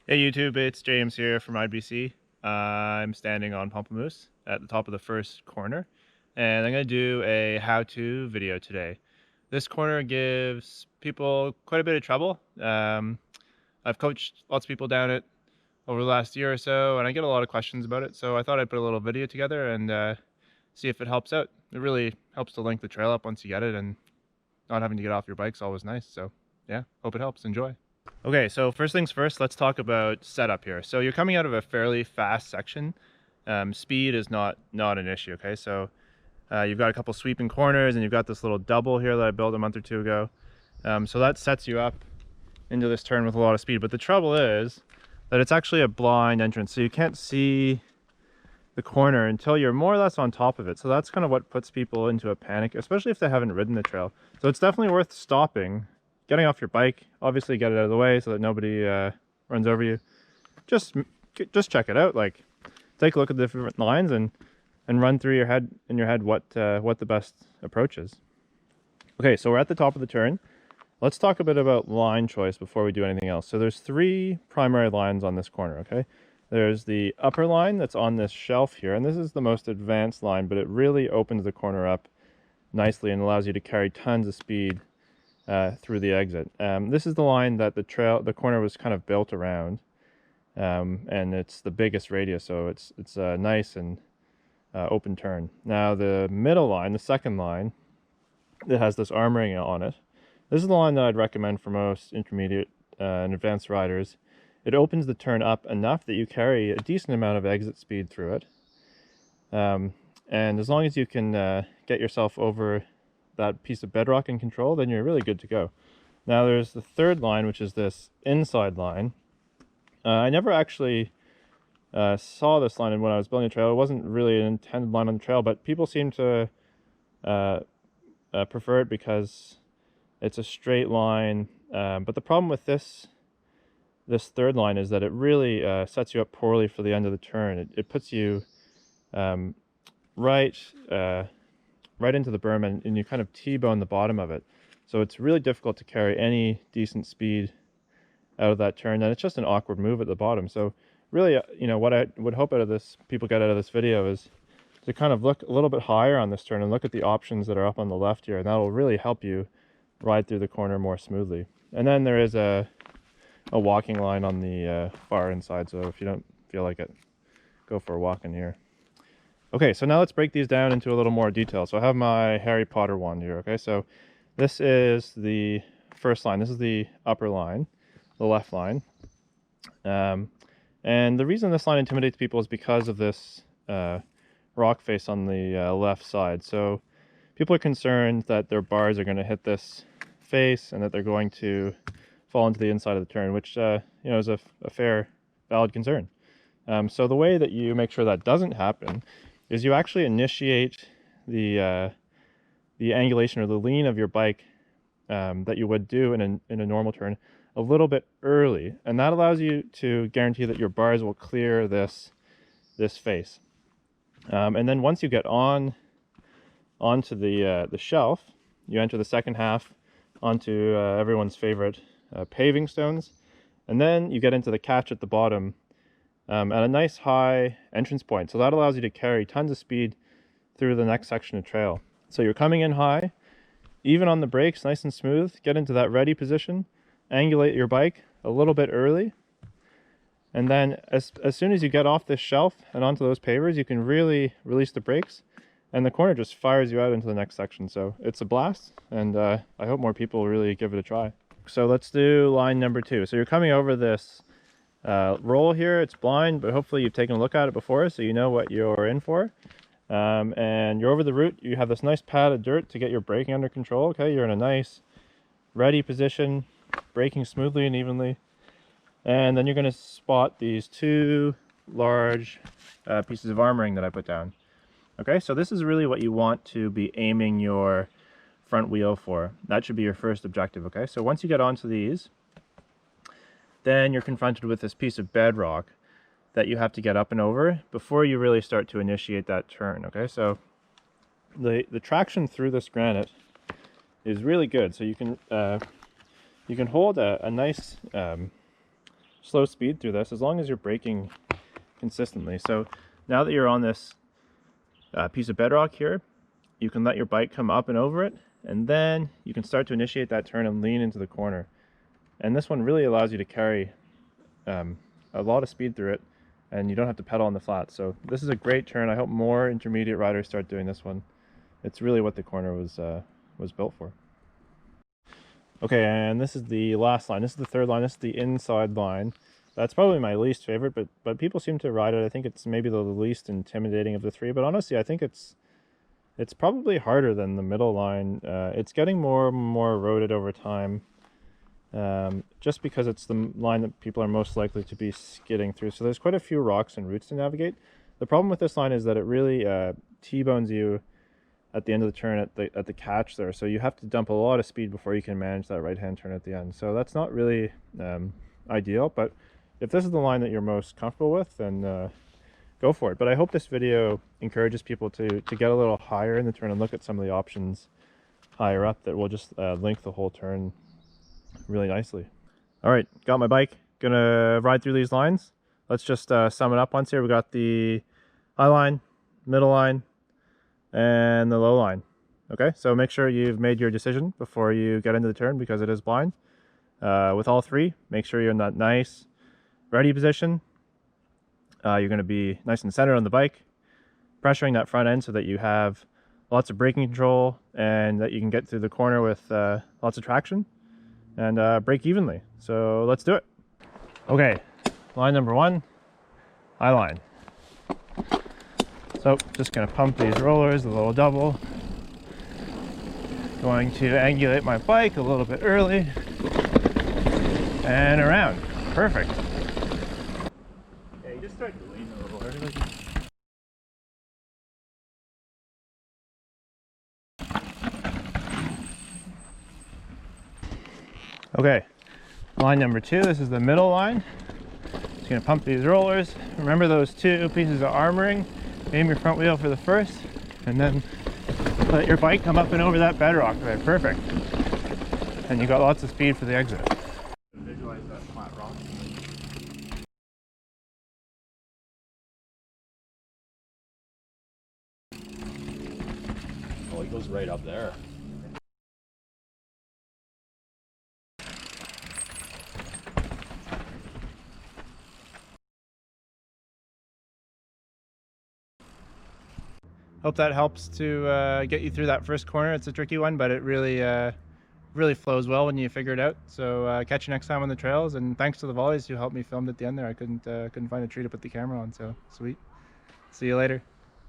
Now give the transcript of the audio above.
Hey YouTube, it's James here from IBC. I'm standing on Pamplemousse at the top of the first corner, and I'm going to do a how-to video today. This corner gives people quite a bit of trouble. I've coached lots of people down it over the last year or so, and I get a lot of questions about it, so I thought I'd put a little video together and see if it helps out. It really helps to link the trail up once you get it, and not having to get off your bike's always nice, so yeah, hope it helps. Enjoy. Okay, so first things first, let's talk about setup here. So you're coming out of a fairly fast section. Speed is not an issue, okay? So you've got a couple sweeping corners and you've got this little double here that I built a month or two ago. So that sets you up into this turn with a lot of speed. But the trouble is that it's actually a blind entrance. So you can't see the corner until you're more or less on top of it. So that's kind of what puts people into a panic, especially if they haven't ridden the trail. So it's definitely worth stopping, getting off your bike, obviously get it out of the way so that nobody runs over you. Just check it out, like take a look at the different lines and run through your head what the best approach is. Okay, so we're at the top of the turn. Let's talk a bit about line choice before we do anything else. So there's three primary lines on this corner, okay? There's the upper line that's on this shelf here, and this is the most advanced line, but it really opens the corner up nicely and allows you to carry tons of speed through the exit. This is the line that the corner was kind of built around, and it's the biggest radius, so it's a nice and open turn. Now the middle line, the second line, that has this armoring on it, this is the line that I'd recommend for most intermediate and advanced riders. It opens the turn up enough that you carry a decent amount of exit speed through it, and as long as you can get yourself over that piece of bedrock in control, then you're really good to go. Now there's the third line, which is this inside line. I never actually saw this line when I was building a trail. It wasn't really an intended line on the trail, but people seem to prefer it because it's a straight line. But the problem with this third line is that it really sets you up poorly for the end of the turn. It puts you right into the berm, and you kind of T-bone the bottom of it. So it's really difficult to carry any decent speed out of that turn, and it's just an awkward move at the bottom. So really, you know, what I would hope people get out of this video is to kind of look a little bit higher on this turn and look at the options that are up on the left here, and that'll really help you ride through the corner more smoothly. And then there is a walking line on the far inside, so if you don't feel like it, go for a walk in here. Okay, so now let's break these down into a little more detail. So I have my Harry Potter wand here, okay? So this is the first line. This is the upper line, the left line. And the reason this line intimidates people is because of this rock face on the left side. So people are concerned that their bars are going to hit this face and that they're going to fall into the inside of the turn, which you know, is a fair, valid concern. So the way that you make sure that doesn't happen is you actually initiate the angulation or the lean of your bike that you would do in a normal turn a little bit early, and that allows you to guarantee that your bars will clear this face. And then once you get onto the shelf, you enter the second half onto everyone's favorite paving stones, and then you get into the catch at the bottom at a nice high entrance point. So that allows you to carry tons of speed through the next section of trail. So you're coming in high, even on the brakes, nice and smooth, get into that ready position, angulate your bike a little bit early, and then as soon as you get off this shelf and onto those pavers, you can really release the brakes, and the corner just fires you out into the next section. So it's a blast, and I hope more people really give it a try. So let's do line number 2. So you're coming over this roll here. It's blind, but hopefully you've taken a look at it before, so you know what you're in for. And you're over the root. You have this nice pad of dirt to get your braking under control. Okay, you're in a nice ready position, braking smoothly and evenly. And then you're going to spot these two large pieces of armoring that I put down. Okay, so this is really what you want to be aiming your front wheel for. That should be your first objective. Okay, so once you get onto these, then you're confronted with this piece of bedrock that you have to get up and over before you really start to initiate that turn. Okay, so the traction through this granite is really good. So you can hold a nice slow speed through this as long as you're braking consistently. So now that you're on this piece of bedrock here, you can let your bike come up and over it, and then you can start to initiate that turn and lean into the corner. And this one really allows you to carry a lot of speed through it, and you don't have to pedal on the flat. So this is a great turn. I hope more intermediate riders start doing this one. It's really what the corner was built for. Okay, and this is the last line. This is the third line. This is the inside line. That's probably my least favorite, but people seem to ride it. I think it's maybe the least intimidating of the three, but honestly, I think it's probably harder than the middle line. It's getting more and more eroded over time, just because it's the line that people are most likely to be skidding through. So there's quite a few rocks and roots to navigate. The problem with this line is that it really T-bones you at the end of the turn at the catch there. So you have to dump a lot of speed before you can manage that right-hand turn at the end. So that's not really ideal, but if this is the line that you're most comfortable with, then go for it. But I hope this video encourages people to get a little higher in the turn and look at some of the options higher up that will just link the whole turn really nicely. All right, got my bike, gonna ride through these lines. Let's just sum it up once here. We got the high line, middle line, and the low line. Okay, so make sure you've made your decision before you get into the turn, because it is blind. With all three, make sure you're in that nice ready position. You're going to be nice and centered on the bike, pressuring that front end so that you have lots of braking control and that you can get through the corner with lots of traction and brake evenly. So let's do it. Okay, line number one, high line. So just going to pump these rollers, a little double. Going to angulate my bike a little bit early and around. Perfect. Yeah, you just start to lean a little early. Okay, line number two, this is the middle line. Just going to pump these rollers. Remember those two pieces of armoring. Aim your front wheel for the first, and then let your bike come up and over that bedrock there. Perfect. And you got lots of speed for the exit. Visualize that flat rock. Oh, it goes right up there. Hope that helps to get you through that first corner. It's a tricky one, but it really flows well when you figure it out. So catch you next time on the trails, and thanks to the volleys who helped me film at the end there. I couldn't find a tree to put the camera on, so sweet. See you later.